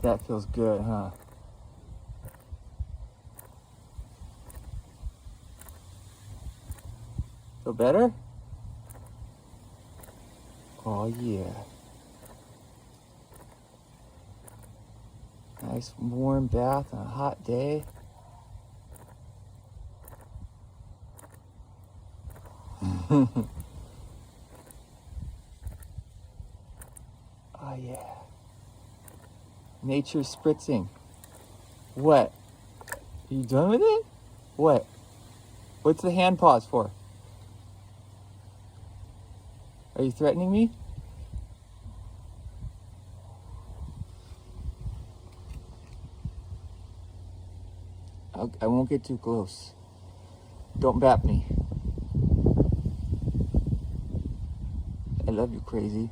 That feels good, huh? Feel better? Oh yeah. Nice warm bath on a hot day. Oh yeah. Nature spritzing. What? Are you done with it? What? What's the hand pause for? Are you threatening me? I won't get too close. Don't BAP me. I love you, crazy.